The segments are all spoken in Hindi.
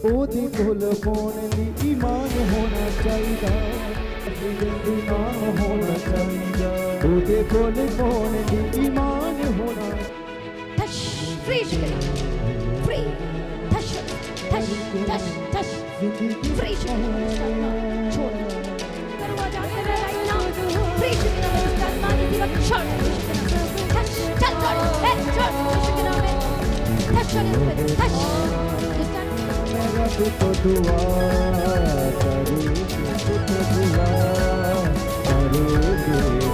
ओदे कोल पाउण लई ईमान होना चाहिदा, ईमान होना चाहिदा, ओदे कोल पाउण लई ईमान होना। touch, free chicken, free, touch, touch, touch, touch, free chicken, छोड़, दरवाजा तेरा right now, free chicken, मानी तेरा छोड़, touch, चल छोड़, छोड़, chicken में, touch छोड़, touch, मेरा तो दुआ करूँ, तो दुआ करूँगी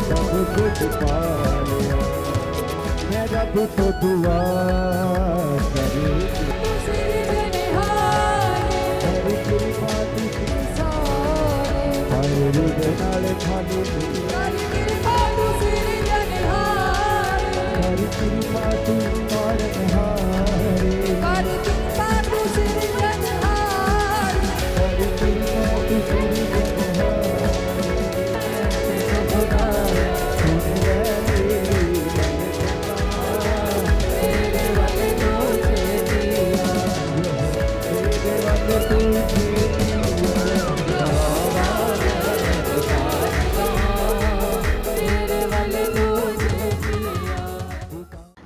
सब कुछ पा लिया, मेरा तो दुआ करूँगी हरी तेरी बात की सारे हरे रुग नाले खाली हरी तेरी बात और हारे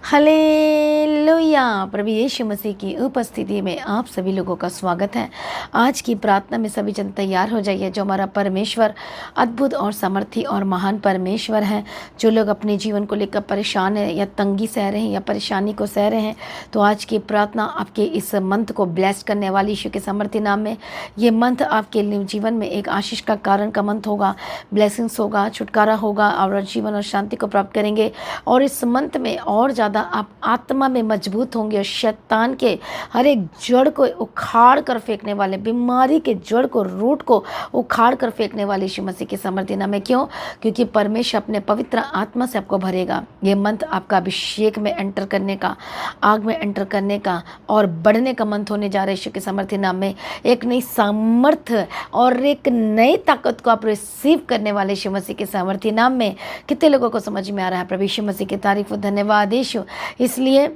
हालेलुया। प्रभु यीशु मसीह की उपस्थिति में आप सभी लोगों का स्वागत है। आज की प्रार्थना में सभी जन तैयार हो जाइए। जो हमारा परमेश्वर अद्भुत और सामर्थी और महान परमेश्वर है, जो लोग अपने जीवन को लेकर परेशान हैं या तंगी सह रहे हैं या परेशानी को सह रहे हैं, तो आज की प्रार्थना आपके इस मंथ को ब्लेस करने वाली यीशु के सामर्थी नाम में। ये मंथ आपके जीवन में एक आशीष का कारण का मंथ होगा, ब्लेसिंग्स होगा, छुटकारा होगा और जीवन और शांति को प्राप्त करेंगे। और इस मंथ में और ज़्यादा आप आत्मा में मजबूत होंगे और शैतान के हर एक जड़ को उखाड़ कर फेंकने वाले, बीमारी के जड़ को, रूट को उखाड़ कर फेंकने वाले यीशु मसीह के सामर्थी नाम में। क्यों? क्योंकि परमेश्वर अपने पवित्र आत्मा से आपको भरेगा। ये मंथ आपका अभिषेक में एंटर करने का, आग में एंटर करने का और बढ़ने का मंथ होने जा रहा है यीशु के सामर्थी नाम में। एक नई सामर्थ्य और एक नई ताकत को आप रिसीव करने वाले यीशु मसीह के सामर्थी नाम में। कितने लोगों को समझ में आ रहा है? प्रभु यीशु मसीह की तारीफ और धन्यवाद यीशु। इसलिए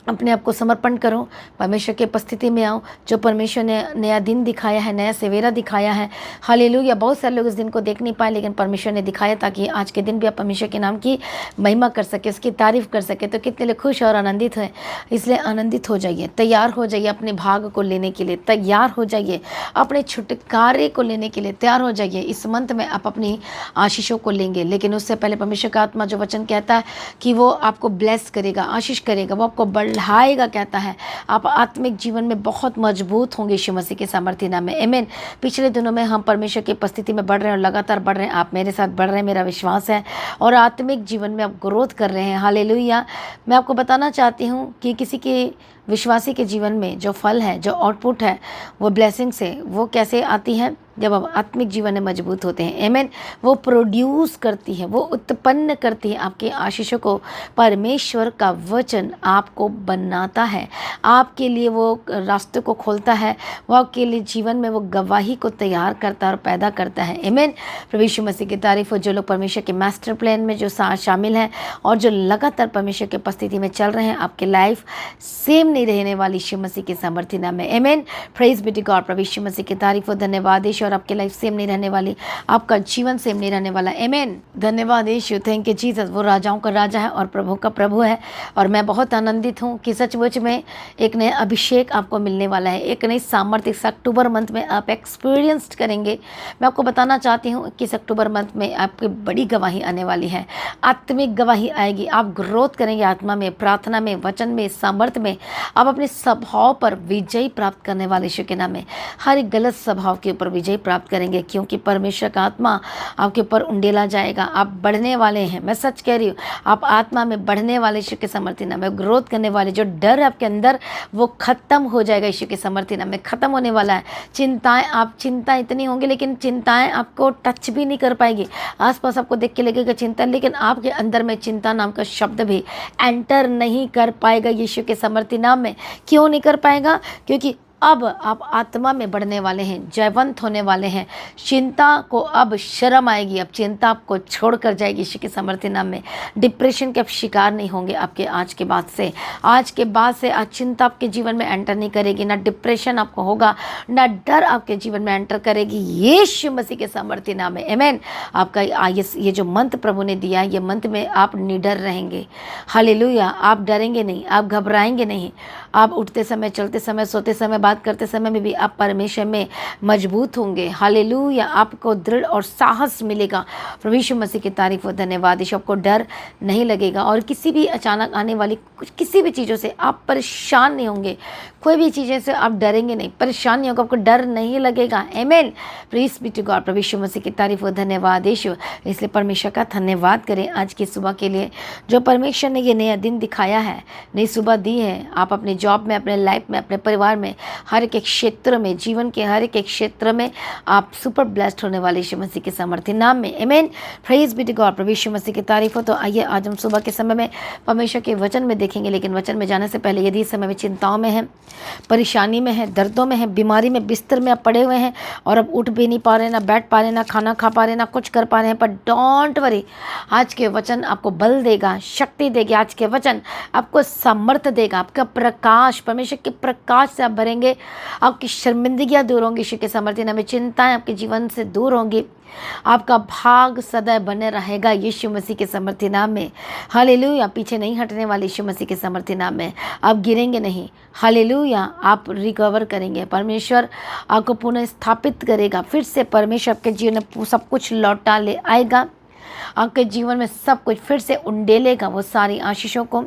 अपने आप को समर्पण करो, परमेश्वर की उपस्थिति में आओ। जो परमेश्वर ने नया दिन दिखाया है, नया सवेरा दिखाया है, हालेलुया। बहुत सारे लोग इस दिन को देख नहीं पाए, लेकिन परमेश्वर ने दिखाया ताकि आज के दिन भी आप परमेश्वर के नाम की महिमा कर सके, उसकी तारीफ कर सके। तो कितने लोग खुश और आनंदित हैं? इसलिए आनंदित हो जाइए, तैयार हो जाइए अपने भाग को लेने के लिए, तैयार हो जाइए अपने छुटकारे को लेने के लिए, तैयार हो जाइए। इस मंथ में आप अपनी आशीषों को लेंगे, लेकिन उससे पहले परमेश्वर का आत्मा जो वचन कहता है कि वो आपको ब्लेस करेगा, आशीष करेगा, वो आपको बढ़ाएगा। कहता है आप आत्मिक जीवन में बहुत मजबूत होंगे यीशु मसीह के सामर्थी नाम में। आमीन। पिछले दिनों में हम परमेश्वर की उपस्थिति में बढ़ रहे हैं और लगातार बढ़ रहे हैं। आप मेरे साथ बढ़ रहे हैं, मेरा विश्वास है, और आत्मिक जीवन में आप ग्रोथ कर रहे हैं। हालेलुया। मैं आपको बताना चाहती हूँ कि किसी के विश्वासी के जीवन में जो फल है, जो आउटपुट है, वो ब्लेसिंग्स है, वो कैसे आती है? जब आप आत्मिक जीवन में मजबूत होते हैं। आमीन। वो प्रोड्यूस करती है, वो उत्पन्न करती है आपके आशीषों को। परमेश्वर का वचन आपको बनाता है, आपके लिए वो रास्ते को खोलता है, वो आपके लिए जीवन में वो गवाही को तैयार करता है और पैदा करता है। आमीन। प्रभु यीशु मसीह की तारीफ हो। जो लोग परमेश्वर के मास्टर प्लान में जो शामिल हैं और जो लगातार परमेश्वर की उपस्थिति में चल रहे हैं, आपकी लाइफ सेम नहीं रहने वाली यीशु मसीह के सामर्थी नाम में। आमीन। Praise be to God. प्रभु यीशु मसीह की तारीफ हो, धन्यवाद यीशु। और आपकी लाइफ सेम नहीं रहने वाली, आपका जीवन सेम नहीं रहने वाला। आमीन। धन्यवाद यीशु। Thank you Jesus. वो राजाओं का राजा है और प्रभु का प्रभु है। और मैं बहुत आनंदित हूँ कि सचमुच में एक नया अभिषेक आपको मिलने वाला है, एक नई सामर्थ्य इस अक्टूबर मंथ में आप एक्सपीरियंस करेंगे। मैं आपको बताना चाहती हूँ कि इस अक्टूबर मंथ में आपकी बड़ी गवाही आने वाली है, आत्मिक गवाही आएगी। आप ग्रोथ करेंगे आत्मा में, प्रार्थना में, वचन में, सामर्थ्य में। आप अपने स्वभाव पर विजय प्राप्त करने वाले यीशु के नाम में हर एक गलत स्वभाव के ऊपर विजय प्राप्त करेंगे, क्योंकि परमेश्वर का आत्मा आपके ऊपर उंडेला जाएगा। आप बढ़ने वाले हैं, मैं सच कह रही हूँ। आप आत्मा में बढ़ने वाले यीशु के सामर्थ्य नाम में, ग्रोथ करने वाले, जो डर आपके अंदर वो खत्म हो जाएगा यीशु के सामर्थ्य नाम में, खत्म होने वाला है। चिंताएं, आप चिंता इतनी होंगी, लेकिन चिंताएं आपको टच भी नहीं कर पाएगी। आसपास आपको देख के लगेगा चिंता, लेकिन आपके अंदर में चिंता नाम का शब्द भी एंटर नहीं कर पाएगा यीशु के सामर्थ्य नाम में। क्यों नहीं कर पाएगा? क्योंकि अब आप आत्मा में बढ़ने वाले हैं, जयवंत होने वाले हैं। चिंता को अब शर्म आएगी, अब चिंता आपको छोड़कर जाएगी यीशु के सामर्थ्य नाम में। डिप्रेशन के आप शिकार नहीं होंगे आपके आज के बाद से। आज के बाद से आज चिंता आपके जीवन में एंटर नहीं करेगी, ना डिप्रेशन आपको होगा, ना डर आपके जीवन में एंटर करेगी यीशु मसीह के सामर्थ्य नाम में। आमीन। आपका ये जो मंत्र प्रभु ने दिया है, ये मंत्र में आप निडर रहेंगे। हालेलुया। आप डरेंगे नहीं, आप घबराएंगे नहीं। आप उठते समय, चलते समय, सोते समय, बात करते समय में भी आप परमेश्वर में मजबूत होंगे। हालेलुया। आपको दृढ़ और साहस मिलेगा। प्रभु यीशु मसीह की तारीफ और धन्यवाद। यीशु आपको डर नहीं लगेगा और किसी भी अचानक आने वाली किसी भी चीज़ों से आप परेशान नहीं होंगे। कोई भी चीज़ें से आप डरेंगे नहीं, परेशान नहीं होगा, आपको डर नहीं लगेगा। आमीन। Praise be to God. प्रभु यीशु मसीह की तारीफ और धन्यवाद यीशु। इसलिए परमेश्वर का धन्यवाद करें आज की सुबह के लिए, जो परमेश्वर ने ये नया दिन दिखाया है, नई सुबह दी है। आप अपने जॉब में, अपने लाइफ में, अपने परिवार में, हर एक क्षेत्र में, जीवन के हर एक क्षेत्र में आप सुपर ब्लेस्ड होने वाले यीशु मसीह के सामर्थ्य नाम में। आमीन। Praise be to God. प्रभु यीशु मसीह की तारीफ हो। तो आइए आज हम सुबह के समय में परमेश्वर के वचन में देखेंगे, लेकिन वचन में जाने से पहले यदि इस समय में चिंताओं में हैं, परेशानी में हैं, दर्दों में हैं, बीमारी में, बिस्तर में आप पड़े हुए हैं और अब उठ भी नहीं पा रहे, ना बैठ पा रहे, ना खाना खा पा रहे, ना कुछ कर पा रहे हैं, पर डोंट वरी, आज के वचन आपको बल देगा, शक्ति देगी। आज के वचन आपको सामर्थ्य देगा, आपका प्रकाश, परमेश्वर के प्रकाश से आप भरेंगे। आपकी शर्मिंदगियाँ दूर होंगी यीशु के सामर्थ्य नाम में। चिंताएं आपके जीवन से दूर होंगी। आपका भाग सदैव बने रहेगा यीशु मसीह के सामर्थ्य नाम में। हालेलुया। पीछे नहीं हटने वाले यीशु मसीह के सामर्थ्य नाम में। आप गिरेंगे नहीं। हालेलुया। आप रिकवर करेंगे। परमेश्वर आपको पुनः स्थापित करेगा। फिर से परमेश्वर आपके जीवन में सब कुछ लौटा ले आएगा। आपके जीवन में सब कुछ फिर से उंडेलेगा। वो सारी आशीषों को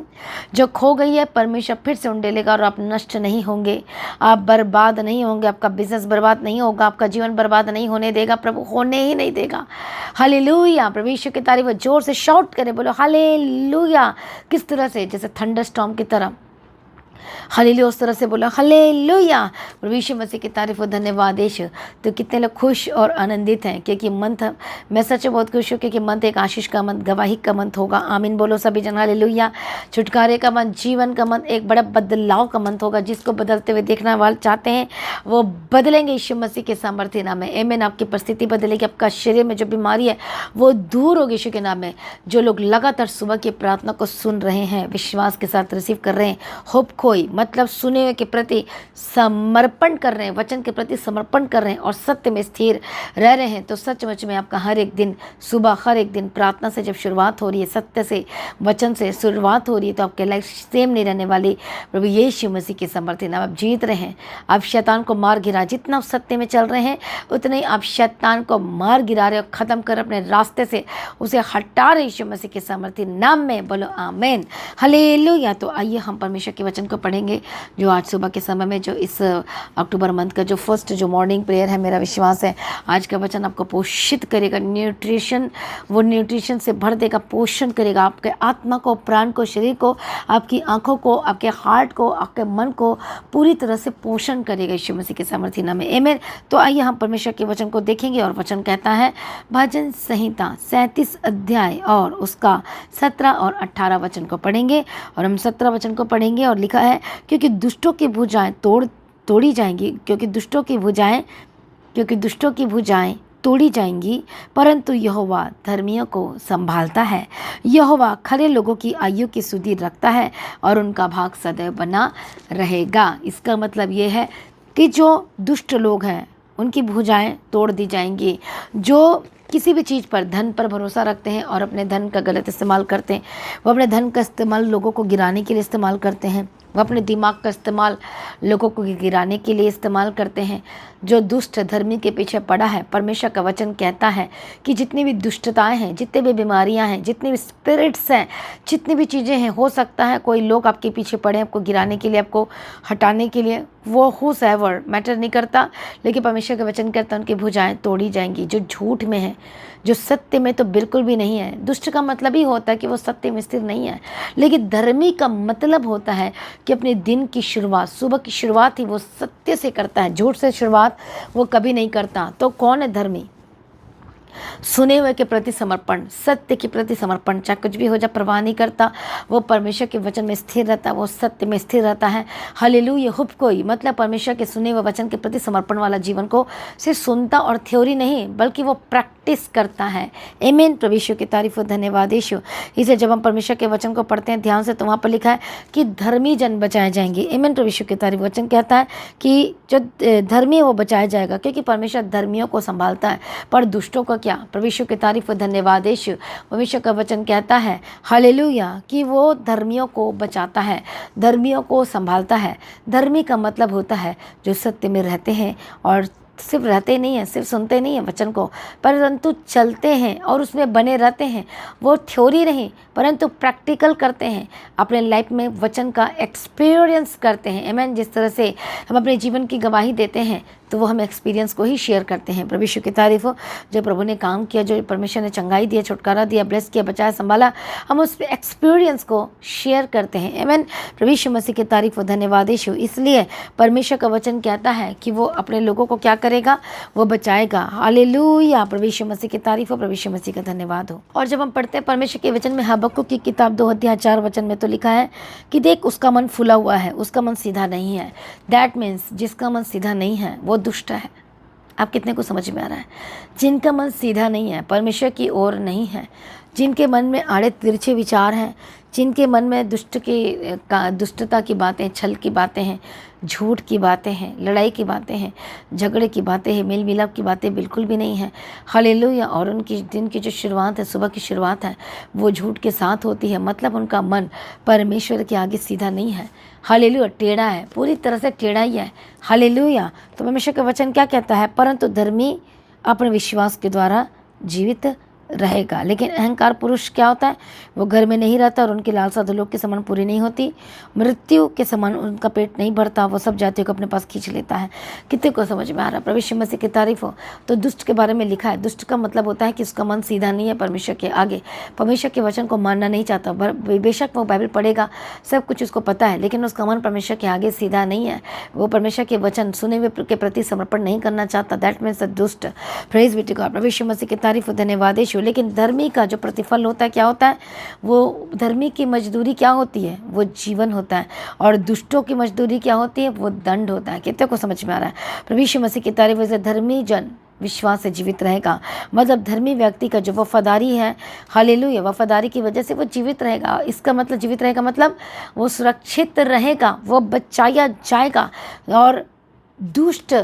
जो खो गई है, परमेश्वर फिर से उंडेलेगा और आप नष्ट नहीं होंगे, आप बर्बाद नहीं होंगे, आपका बिजनेस बर्बाद नहीं होगा, आपका जीवन बर्बाद नहीं होने देगा, प्रभु होने ही नहीं देगा। हालेलुया। प्रभु यीशु की तारीफ। जोर से शाउट करें, बोलो हालेलुया। किस तरह से? जैसे थंडर स्टॉर्म की तरह। हालेलुया। उस तरह से बोला हालेलुया। प्रभु यीशु मसीह की तारीफ और धन्यवाद यीशु। तो कितने लोग खुश और आनंदित हैं, क्योंकि मंथ, मैं सच में बहुत खुश हूँ, क्योंकि मंथ एक आशीष का मंथ, गवाही का मंथ होगा। आमीन बोलो सभी जन। हालेलुया। छुटकारे का मंथ, जीवन का मंथ, एक बड़ा बदलाव का मंथ होगा। जिसको बदलते हुए देखना वाले चाहते हैं वो बदलेंगे यीशु मसीह के सामर्थ्य नाम में। आमीन। आपकी परिस्थिति बदलेगी, आपका शरीर में जो बीमारी है वो दूर होगी यीशु के नाम में। जो लोग लगातार सुबह की प्रार्थना को सुन रहे हैं, विश्वास के साथ रिसीव कर रहे हैं, होप खोई मतलब सुने हुए के प्रति समर्पण कर रहे हैं, वचन के प्रति समर्पण कर रहे हैं और सत्य में स्थिर रह रहे हैं, तो सचमुच में आपका हर एक दिन सुबह, हर एक दिन प्रार्थना से जब शुरुआत हो रही है, सत्य से, वचन से शुरुआत हो रही है, तो आपके लाइफ सेम नहीं रहने वाली। प्रभु यीशु मसीह के सामर्थ्य नाम आप जीत रहे हैं। आप शैतान को मार गिरा, जितना आप सत्य में चल रहे हैं उतने ही आप शैतान को मार गिरा रहे और ख़त्म कर अपने रास्ते से उसे हटा रहे यीशु मसीह के सामर्थ्य नाम में। बोलो आमीन। हालेलुया। तो आइए हम परमेश्वर के वचन को पढ़ेंगे, जो आज सुबह के समय में, जो इस अक्टूबर मंथ का जो फर्स्ट जो मॉर्निंग प्रेयर है, मेरा विश्वास है आज का वचन आपको पोषित करेगा। न्यूट्रिशन, वो न्यूट्रिशन से भर देगा, पोषण करेगा आपके आत्मा को, प्राण को, शरीर को, आपकी आंखों को, आपके हार्ट को, आपके मन को पूरी तरह से पोषण करेगा यीशु मसीह के सामर्थ्य नाम में। आमीन। तो आइए हम परमेश्वर के वचन को देखेंगे, और वचन कहता है भजन संहिता 37 अध्याय और उसका 17 और 18 वचन को पढ़ेंगे। और हम 17 वचन को पढ़ेंगे और लिखा है, क्योंकि दुष्टों की भुजाएं तोड़ी जाएंगी, क्योंकि दुष्टों की भुजाएं तोड़ी जाएंगी, परंतु यहोवा धर्मियों को संभालता है। यहोवा खरे लोगों की आयु की सुधि रखता है और उनका भाग सदैव बना रहेगा। इसका मतलब ये है कि जो दुष्ट लोग हैं उनकी भुजाएं तोड़ दी जाएंगी। जो किसी भी चीज़ पर, धन पर भरोसा रखते हैं और अपने धन का गलत इस्तेमाल करते हैं, वो अपने धन का इस्तेमाल लोगों को गिराने के लिए इस्तेमाल करते हैं, वो अपने दिमाग का इस्तेमाल लोगों को गिराने के लिए इस्तेमाल करते हैं। जो दुष्ट धर्मी के पीछे पड़ा है, परमेश्वर का वचन कहता है कि जितनी भी दुष्टताएं हैं, जितनी भी बीमारियां हैं, जितनी भी स्पिरिट्स हैं, जितनी भी चीज़ें हैं, हो सकता है कोई लोग आपके पीछे पड़े आपको गिराने के लिए, आपको हटाने के लिए, वो हुसएवर मैटर नहीं करता, लेकिन परमेश्वर का वचन कहता है उनकी भुजाएं तोड़ी जाएंगी। जो झूठ में है, जो सत्य में तो बिल्कुल भी नहीं है। दुष्ट का मतलब ही होता है कि वो सत्य में स्थिर नहीं है, लेकिन धर्मी का मतलब होता है कि अपने दिन की शुरुआत, सुबह की शुरुआत ही वो सत्य से करता है, झूठ से शुरुआत वो कभी नहीं करता। तो कौन है धर्मी? सुने हुए के प्रति समर्पण, सत्य के प्रति समर्पण, चाहे कुछ भी हो जाए परवाह नहीं करता, वो परमेश्वर के वचन में स्थिर रहता है, वो सत्य में स्थिर रहता है। हालेलुया। हुब कोई मतलब परमेश्वर के सुने हुए वचन के प्रति समर्पण वाला जीवन को सिर्फ सुनता और थ्योरी नहीं बल्कि वो प्रैक्टिस करता है। आमीन। प्रभु यीशु की तारीफ हो, धन्यवाद यीशु। इसे जब हम परमेश्वर के वचन को पढ़ते हैं ध्यान से तो वहाँ पर लिखा है कि धर्मी जन बचाए जाएंगे। आमीन। प्रभु यीशु की तारीफ। वचन कहता है कि जो धर्मी है वो बचाया जाएगा, क्योंकि परमेश्वर धर्मियों को संभालता है, पर दुष्टों को क्या। प्रभु यीशु की तारीफ हो, धन्यवाद यीशु। परमेश्वर का वचन कहता है हालेलुया कि वो धर्मियों को बचाता है, धर्मियों को संभालता है। धर्मी का मतलब होता है जो सत्य में रहते हैं और सिर्फ रहते नहीं हैं, सिर्फ सुनते नहीं हैं वचन को, परंतु चलते हैं और उसमें बने रहते हैं। वो थ्योरी नहीं परंतु प्रैक्टिकल करते हैं, अपने लाइफ में वचन का एक्सपीरियंस करते हैं। आमीन। जिस तरह से हम अपने जीवन की गवाही देते हैं तो वो हम एक्सपीरियंस को ही शेयर करते हैं। प्रभु यीशु की तारीफ हो। जो प्रभु ने काम किया, जो परमेश्वर ने चंगाई दिया, छुटकारा दिया, ब्लेस किया, बचाया, संभाला, हम उस एक्सपीरियंस को शेयर करते हैं। आमीन। प्रभु यीशु मसीह की तारीफ हो, धन्यवाद यीशु। इसलिए परमेश्वर का वचन कहता है कि वो अपने लोगों को क्या करेगा, वो बचाएगा। हालेलुया। प्रभु यीशु मसीह की तारीफ हो, प्रभु यीशु मसीह का धन्यवाद हो। और जब हम पढ़ते हैं परमेश्वर के वचन में हबक्कुक की किताब 2:4 में तो लिखा है कि देख उसका मन फूला हुआ है, उसका मन सीधा नहीं है। दैट मीन्स जिसका मन सीधा नहीं है वो दुष्ट है। आप कितने को समझ में आ रहा है? जिनका मन सीधा नहीं है, परमेश्वर की ओर नहीं है, जिनके मन में आड़े तिरछे विचार हैं, जिनके मन में दुष्टता की बातें, छल की बातें हैं, झूठ की बातें हैं, लड़ाई की बातें हैं, झगड़े की बातें हैं, मेल मिलाप की बातें बिल्कुल भी नहीं है। हालेलुया। और उनकी दिन की जो शुरुआत है, सुबह की शुरुआत है, वो झूठ के साथ होती है। मतलब उनका मन परमेश्वर के आगे सीधा नहीं है। हालेलुया। टेढ़ा है, पूरी तरह से टेढ़ा ही है। हालेलुया। तो परमेश्वर का वचन क्या कहता है? परंतु धर्मी अपने विश्वास के द्वारा जीवित रहेगा। लेकिन अहंकार पुरुष क्या होता है? वो घर में नहीं रहता और उनकी लालसा धुलों के समान पूरी नहीं होती। मृत्यु के समान उनका पेट नहीं भरता, वो सब जातियों को अपने पास खींच लेता है। कितने को समझ में आ रहा? प्रभु यीशु मसीह की तारीफ हो। तो दुष्ट के बारे में लिखा है, दुष्ट का मतलब होता है कि उसका मन सीधा नहीं है परमेश्वर के आगे, परमेश्वर के वचन को मानना नहीं चाहता। बेशक वो बाइबल पढ़ेगा, सब कुछ उसको पता है, लेकिन उसका मन परमेश्वर के आगे सीधा नहीं है। वो परमेश्वर के वचन सुने हुए के प्रति समर्पण नहीं करना चाहता। दैट मीन्स दुष्ट। Praise be to God. प्रभु यीशु मसीह की तारीफ हो, धन्यवाद यीशु। लेकिन धर्मी का जो प्रतिफल होता है क्या होता है? वो धर्मी की मजदूरी क्या होती है? वो जीवन होता है। और दुष्टों की मजदूरी क्या होती है? वो दंड होता है। कितने को समझ में आ रहा है? प्रभु यीशु मसीह की तारीफ से धर्मी जन विश्वास से जीवित रहेगा। मतलब धर्मी व्यक्ति का जो वफादारी है, हालेलुया, वफादारी की वजह से वो जीवित रहेगा। इसका मतलब जीवित रहेगा मतलब वो सुरक्षित रहेगा, वो बचाया जाएगा और दुष्ट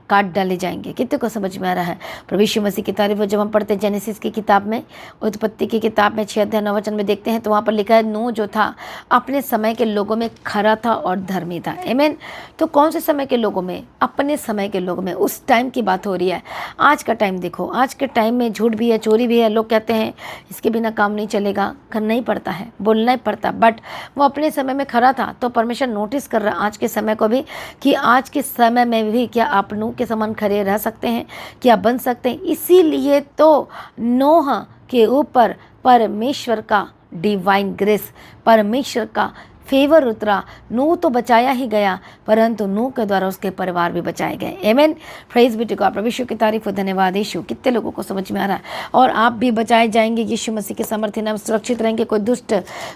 काट डाले जाएंगे। कितने को समझ में आ रहा है? प्रभु यीशु मसीह की तारीफ। जब हम पढ़ते हैं जेनेसिस की किताब में, उत्पत्ति की किताब में 6:9 में देखते हैं तो वहाँ पर लिखा है नूह जो था अपने समय के लोगों में खरा था और धर्मी था। आमीन। तो कौन से समय के लोगों में? अपने समय के लोगों में। उस टाइम की बात हो रही है। आज का टाइम देखो, आज के टाइम में झूठ भी है, चोरी भी है। लोग कहते हैं इसके बिना काम नहीं चलेगा, करना ही पड़ता है, बोलना ही पड़ता। बट वो अपने समय में खरा था तो परमेश्वर नोटिस कर रहा है आज के समय को भी कि आज के समय में भी क्या आप नूह के समान खड़े रह सकते हैं, क्या बन सकते हैं। इसीलिए तो नूह के ऊपर परमेश्वर का डिवाइन ग्रेस, परमेश्वर का फेवर उतरा। नूह तो बचाया ही गया परंतु नूह के द्वारा उसके परिवार भी बचाए गए। आमीन। Praise be to God. प्रभु यीशु की तारीफ हो, धन्यवाद यीशु। कितने लोगों को समझ में आ रहा है? और आप भी बचाए जाएंगे यीशु मसीह के सामर्थ्य नाम, सुरक्षित रहेंगे। कोई दुष्ट,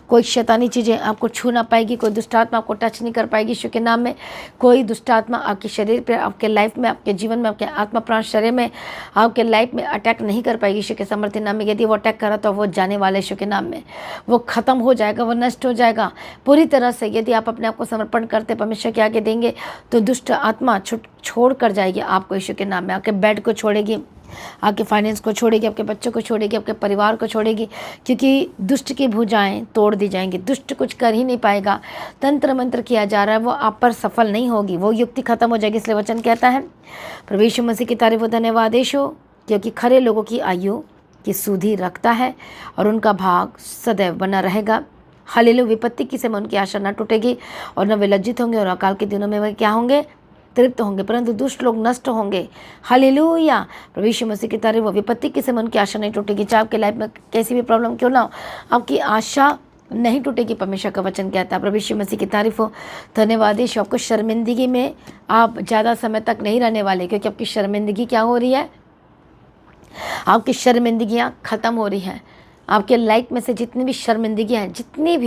कोई शैतानी चीज़ें आपको छू ना पाएगी, कोई दुष्ट आत्मा आपको टच नहीं कर पाएगी यीशु के नाम में। कोई दुष्ट आत्मा आपके शरीर पर, आपके लाइफ में, आपके जीवन में, आपके आत्मा प्राण शरीर में, आपके लाइफ में अटैक नहीं कर पाएगी यीशु के सामर्थ्य नाम में। यदि वो अटैक करा तो वो जाने वाले यीशु के नाम में, वो खत्म हो जाएगा, वो नष्ट हो जाएगा पूरी तरह से। यदि आप अपने आप को समर्पण करते परमेश्वर के आगे देंगे तो दुष्ट आत्मा छोड़ कर जाएगी आपको यीशु के नाम में। आपके बेड को छोड़ेगी, आपके फाइनेंस को छोड़ेगी, आपके बच्चों को छोड़ेगी, आपके परिवार को छोड़ेगी, क्योंकि दुष्ट की भुजाएं तोड़ दी जाएंगी। दुष्ट कुछ कर ही नहीं पाएगा। तंत्र मंत्र किया जा रहा है वो आप पर सफल नहीं होगी, वो युक्ति खत्म हो जाएगी। इसलिए वचन कहता है प्रभु यीशु मसीह की तारीफ हो, धन्यवाद यीशु, क्योंकि खरे लोगों की आयु की सुधि रखता है और उनका भाग सदैव बना रहेगा। हालेलुया। विपत्ति की समय उनकी आशा न टूटेगी और न वे लज्जित होंगे और अकाल के दिनों में वे क्या होंगे? तृप्त होंगे, परंतु दुष्ट लोग नष्ट होंगे। हालेलुया। प्रभु यीशु मसीह की तारीफ। विपत्ति के समय उनकी आशा नहीं टूटेगी। चाहे आपके लाइफ में कैसी भी प्रॉब्लम क्यों ना हो, आपकी आशा नहीं टूटेगी। परमेश्वर का वचन कहता है। प्रभु यीशु मसीह की तारीफ हो, धन्यवाद यीशु। आपको शर्मिंदगी में आप ज़्यादा समय तक नहीं रहने वाले, क्योंकि आपकी शर्मिंदगी क्या हो रही है? आपकी शर्मिंदगियाँ ख़त्म हो रही हैं। आपके लाइफ में से जितनी भी शर्मिंदगियाँ हैं, जितनी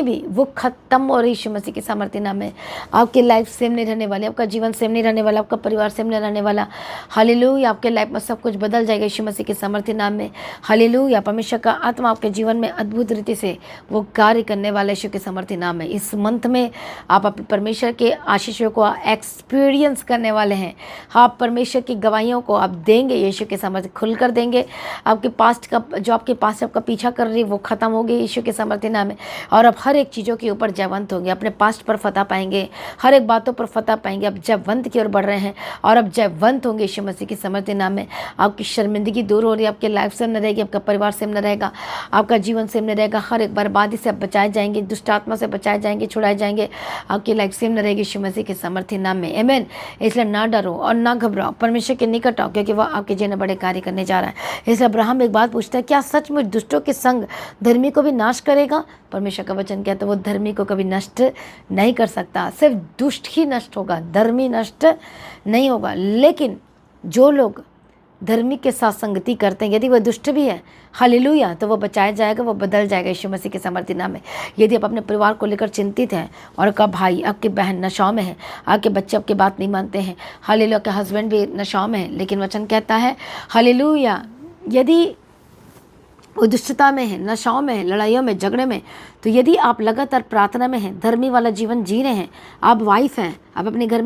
भी वो ख़त्म हो रही यीशु मसीह के सामर्थ्य नाम में। आपकी लाइफ सेम नहीं रहने वाली, आपका जीवन सेम नहीं रहने वाला, आपका परिवार सेम नहीं रहने वाला। हालेलुया, आपके लाइफ में सब कुछ बदल जाएगा यीशु मसीह के सामर्थ्य नाम में। हालेलुया, परमेश्वर का आत्मा आपके जीवन में अद्भुत रीति से वो कार्य करने वाला यीशु के सामर्थ्य नाम में। इस मंथ में आप अपने परमेश्वर के आशीषों को एक्सपीरियंस करने वाले हैं। आप परमेश्वर की गवाहियों को आप देंगे, यीशु के सामर्थ्य खुलकर देंगे। आपके पास्ट का जो आपके पास आपका पीछा कर रही है वो खत्म हो गई यीशु के सामर्थ्य नाम है। और अब हर एक चीज़ों के ऊपर जयवंत होंगे, अपने पास्ट पर फतह पाएंगे, हर एक बातों पर फतह पाएंगे। अब जयवंत की ओर बढ़ रहे हैं और अब जयवंत होंगे यीशु मसीह के सामर्थ्य नाम में। आपकी शर्मिंदगी दूर हो रही है, आपकी लाइफ सेम न रहेगी, आपका परिवार सेम न रहेगा, आपका जीवन सेम न रहेगा। हर एक बर्बादी से आप बचाए जाएंगे, दुष्ट आत्मा से बचाए जाएंगे, छुड़ाए जाएंगे। आपकी लाइफ सेम न रहेगी यीशु मसीह के सामर्थ्य नाम में। आमीन। इसलिए ना डरो और ना घबराओ, परमेश्वर के निकट आओ, क्योंकि वह आपके जीवन में बड़े कार्य करने जा रहा है। इसलिए अब्राहम एक बात पूछता है, क्या सचमुच दुष्टों के संग धर्मी को भी नाश करेगा? परमेश्वर का वचन कहता है वो धर्मी को कभी नष्ट नहीं कर सकता। सिर्फ दुष्ट ही नष्ट होगा, धर्मी नष्ट नहीं होगा। लेकिन जो लोग धर्मी के साथ संगति करते हैं, यदि वह दुष्ट भी है, हालेलुया, तो वो बचाया जाएगा, वो बदल जाएगा यीशु मसीह के सामर्थ्य नाम में। यदि आप अपने परिवार को लेकर चिंतित हैं और आपका भाई, आपकी बहन नशाओं में है, आपके बच्चे आपकी बात नहीं मानते हैं, हालेलुया, के हस्बैंड भी नशाओं में है, लेकिन वचन कहता है हालेलुया, यदि वो दुष्टता में है, नशाओं में है, लड़ाइयों में, झगड़े में, तो यदि आप लगातार प्रार्थना में हैं, धर्मी वाला जीवन जी रहे हैं, आप वाइफ हैं, आप अपने घर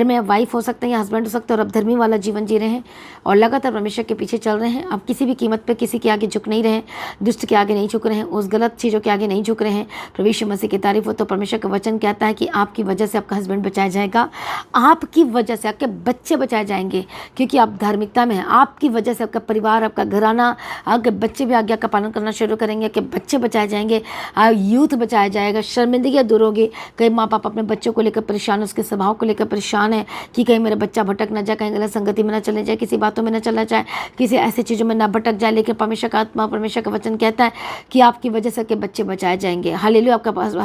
में वाइफ हो सकते हैं या हस्बैंड हो सकते हैं, और आप धर्मी वाला जीवन जी रहे हैं और लगातार परमेश्वर के पीछे चल रहे हैं, आप किसी भी कीमत पे किसी के आगे झुक नहीं रहे हैं, दुष्ट के आगे नहीं झुक रहे हैं, उस गलत चीज़ों के आगे नहीं झुक रहे हैं, प्रभु यीशु मसीह की तारीफ हो, तो परमेश्वर का वचन कहता है कि आपकी वजह से आपका हस्बैंड बचाया जाएगा, आपकी वजह से आपके बच्चे बचाए जाएंगे, क्योंकि आप धार्मिकता में हैं। आपकी वजह से आपका परिवार, आपका घराना, आपके बच्चे भी आज्ञा का पालन करना शुरू करेंगे, आपके बच्चे बचाए जाएंगे, यूथ बचाया जाएगा, शर्मिंदगियाँ दूर होगी। कई माँ बाप अपने बच्चों को लेकर परेशान, उसके स्वभाव को लेकर परेशान है कि कहीं मेरा बच्चा भटक ना जाए, कहीं गलत संगति में ना चले जाए, किसी बातों में ना चला जाए, किसी ऐसी चीज़ों में ना भटक जाए। लेकिन परमेश्वर का आत्मा, परमेश्वर का वचन कहता है कि आपकी वजह से आपके बच्चे बचाए जाएंगे। हालेलुया, आपका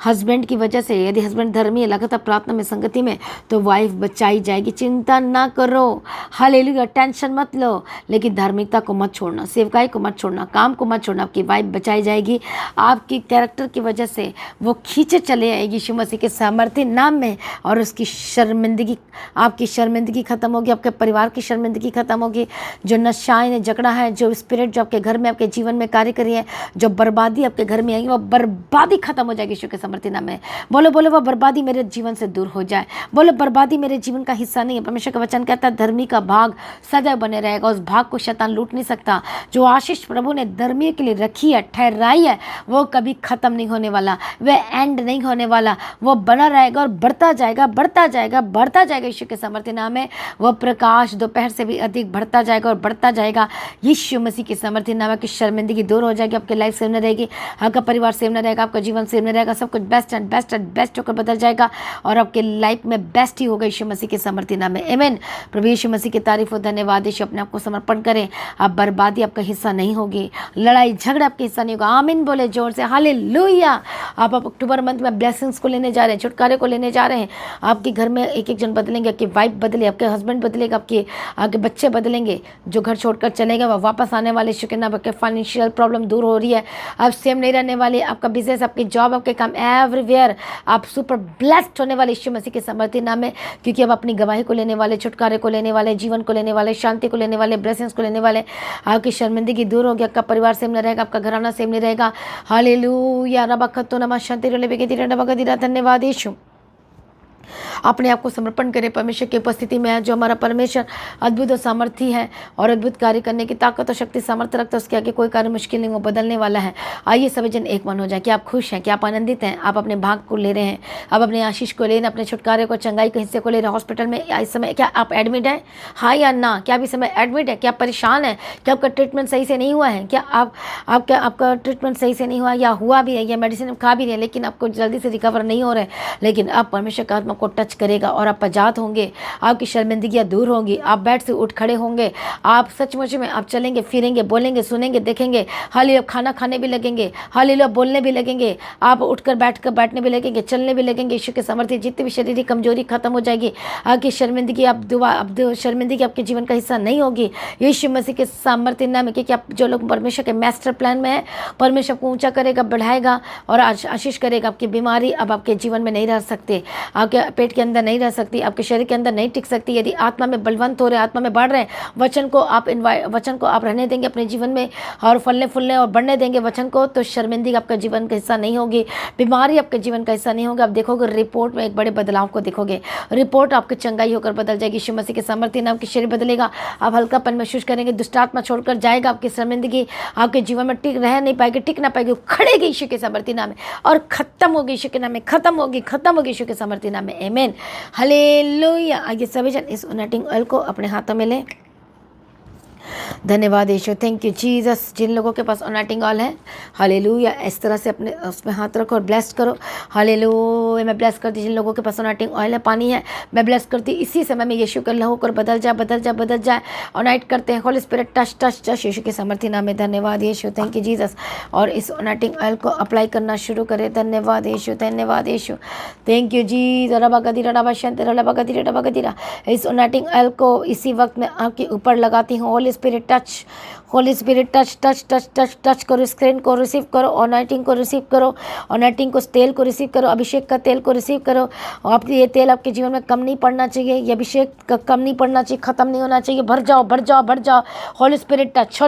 हस्बैंड की वजह से, यदि हस्बैंड धर्मी है, लगातार प्रार्थना में, संगति में, तो वाइफ बचाई जाएगी। चिंता ना करो, हालेलुया, टेंशन मत लो, लेकिन धार्मिकता को मत छोड़ना, सेवकाई को मत छोड़ना, काम को मत छोड़ना, आपकी वाइफ बचाई जाएगी। आपकी कैरेक्टर की वजह से वो खींचे चले आएगी यीशु मसीह के सामर्थ्य नाम में, और उसकी शर्मिंदगी, आपकी शर्मिंदगी खत्म होगी, आपके परिवार की शर्मिंदगी खत्म होगी। जो नशाएं ने झगड़ा है, जो स्पिरिट जो आपके घर में, आपके जीवन में कार्य करी है, जो बर्बादी आपके घर में आएगी, वो बर्बादी खत्म हो जाएगी यीशु के सामर्थ्य नाम में। बोलो बोलो, वो बर्बादी मेरे जीवन से दूर हो जाए। बोलो, बर्बादी मेरे जीवन का हिस्सा नहीं है। परमेश्वर का वचन कहता है धर्मी का भाग सदैव बने रहेगा, उस भाग को शैतान लूट नहीं सकता। जो आशीष प्रभु ने धर्मी के लिए रखी है, ठहराई है, वो कभी खत्म नहीं होने वाला, वह एंड नहीं होने वाला, वो बना रहेगा और बढ़ता जाएगा, बढ़ता जाएगा, बढ़ता जाएगा यीशु के सामर्थ्य नाम में। वह प्रकाश दोपहर से भी अधिक बढ़ता जाएगा और बढ़ता जाएगा यीशु मसीह के सामर्थ्य नाम की। शर्मिंदगी दूर हो जाएगी, आपकी लाइफ सेम न रहेगी, आपका परिवार सेम न रहेगा, आपका जीवन सेम न रहेगा, सब कुछ best and best and best होकर बदल जाएगा और आपके लाइफ में बेस्ट ही होगा यीशु मसीह के सामर्थ्य नाम में। आमीन। प्रभु यीशु मसीह की तारीफ हो, धन्यवाद यीशु। अपने आप को समर्पण करें, आप बर्बादी आपका हिस्सा नहीं होगी, लड़ाई झगड़ा आपका हिस्सा नहीं होगा। आमीन बोले जोर से, हालेलुया। आप अक्टूबर मंथ में ब्लेसिंग्स को लेने जा रहे हैं, छुटकारे को लेने जा रहे हैं। आपके घर में एक एक जन बदलेंगे, आपकी वाइफ बदले, आपके हस्बैंड बदलेगा, आपके बच्चे बदलेंगे। जो घर छोड़कर चलेगा वह वापस आने वाले यीशु के नाम। आपके फाइनेंशियल प्रॉब्लम दूर हो रही है, आप सेम नहीं रहने वाले, आपका बिजनेस, आपकी जॉब, आपके काम, एवरीवेयर आप सुपर ब्लेस्ड होने वाले यीशु मसीह के सामर्थ्य नाम में, क्योंकि अब अपनी गवाही को लेने वाले, छुटकारे को लेने वाले, जीवन को लेने वाले, शांति को लेने वाले, ब्लेसिंग्स को लेने वाले। आपकी शर्मिंदगी दूर होगी, आपका परिवार सेम नहीं रहेगा, आपका घराना सेम नहीं रहेगा। हालेलुया। रबखतो नमः शांति रोले बेके तिरे नबगदिरा। धन्यवाद यीशु। अपने आप को समर्पण करें परमेश्वर की उपस्थिति में है। जो हमारा परमेश्वर अद्भुत और सामर्थी है और अद्भुत कार्य करने की ताकत और शक्ति सामर्थ्य रखता है, उसके आगे कोई कार्य मुश्किल नहीं, वो बदलने वाला है। आइए सभी जन एक मन हो जाए कि आप खुश हैं, कि आप आनंदित हैं, आप अपने भाग को ले रहे हैं, आप अपने आशीष को ले रहे हैं, अपने छुटकारे को, चंगाई के हिस्से को ले रहे हैं। हॉस्पिटल में इस समय क्या आप एडमिट हैं? हाँ या ना? क्या आप इस समय एडमिट है? क्या आप परेशान है? क्या आपका ट्रीटमेंट सही से नहीं हुआ है? क्या आपका ट्रीटमेंट सही से नहीं हुआ, या हुआ भी है, या मेडिसिन खा भी रहे हैं लेकिन आपको जल्दी से रिकवर नहीं हो रहे, लेकिन आप परमेश्वर का आत्मा आपको टच करेगा और आप आज़ाद होंगे। आपकी शर्मिंदगियाँ दूर होंगी, आप बेड से उठ खड़े होंगे, आप सचमुच में आप चलेंगे फिरेंगे, बोलेंगे, सुनेंगे, देखेंगे। हालेलुया, खाना खाने भी लगेंगे, हालेलुया, बोलने भी लगेंगे, आप उठकर बैठने भी लगेंगे, चलने भी लगेंगे। यीशु के सामर्थ्य, जितनी भी शरीर की कमजोरी खत्म हो जाएगी। आपकी शर्मिंदगी शर्मिंदगी आपके जीवन का हिस्सा नहीं होगी यीशु मसीह के सामर्थ्य नाम में। क्योंकि आप जो लोग परमेश्वर के मास्टर प्लान में है, परमेश्वर को ऊंचा करेगा, बढ़ाएगा और आशीष करेगा। आपकी बीमारी अब आपके जीवन में नहीं रह सकती, आपके पेट के अंदर नहीं रह सकती, आपके शरीर के अंदर नहीं टिक सकती। यदि आत्मा में बलवंत हो रहे, आत्मा में बढ़ रहे हैं, वचन को आप रहने देंगे अपने जीवन में और फलने फूलने और बढ़ने देंगे वचन को, तो शर्मिंदगी आपका जीवन का हिस्सा नहीं होगी, बीमारी आपके जीवन का हिस्सा नहीं होगा। आप देखोगे रिपोर्ट में एक बड़े बदलाव को देखोगे, रिपोर्ट आपकी चंगाई होकर बदल जाएगी। यीशु मसीह के सामर्थ्य नाम की शरीर बदलेगा, आप हल्कापन महसूस करेंगे, दुष्ट आत्मा छोड़कर जाएगा। आपकी शर्मिंदगी आपके जीवन में रह नहीं पाएगी, टिक ना पाएगी, खड़ेगी यीशु के सामर्थ्य नाम में और खत्म होगी यीशु के नाम में, खत्म होगी यीशु के सामर्थ्य नाम में। आमीन, हालेलुया। आइए सभी जन इस अनॉइंटिंग ऑयल को अपने हाथों में लें। धन्यवाद यीशु, थैंक यू जीसस। जिन लोगों के पास अनॉइंटिंग ऑयल है, हालेलुया, इस तरह से अपने उसमें हाथ रखो और ब्लेस करो। हालेलुया, मैं ब्लेस करती। जिन लोगों के पास अनॉइंटिंग ऑयल है, पानी है, मैं ब्लेस करती। इसी समय में यीशु का लहू कर बदल जाए। अनॉइंट करते हैं। Holy spirit touch touch touch यीशु के सामर्थ्य नाम में। धन्यवाद यीशु, थैंक यू जीसस। और इस अनॉइंटिंग ऑयल को अप्लाई करना शुरू करें। धन्यवाद यीशु, धन्यवाद यीशु, थैंक यू जीसस। रबा गदीरा। इस अनॉइंटिंग ऑयल को इसी वक्त में आपके ऊपर लगाती हूँ। होली स्पिरिट टच करो, स्क्रीन को रिसीव करो, अनॉइंटिंग को रिसीव करो, अनॉइंटिंग को तेल को रिसीव करो, अभिषेक का तेल को रिसीव करो। आप ये तेल आपके जीवन में कम नहीं पड़ना चाहिए, ये अभिषेक कम नहीं पड़ना चाहिए, खत्म नहीं होना चाहिए। भर जाओ। Holy spirit touch.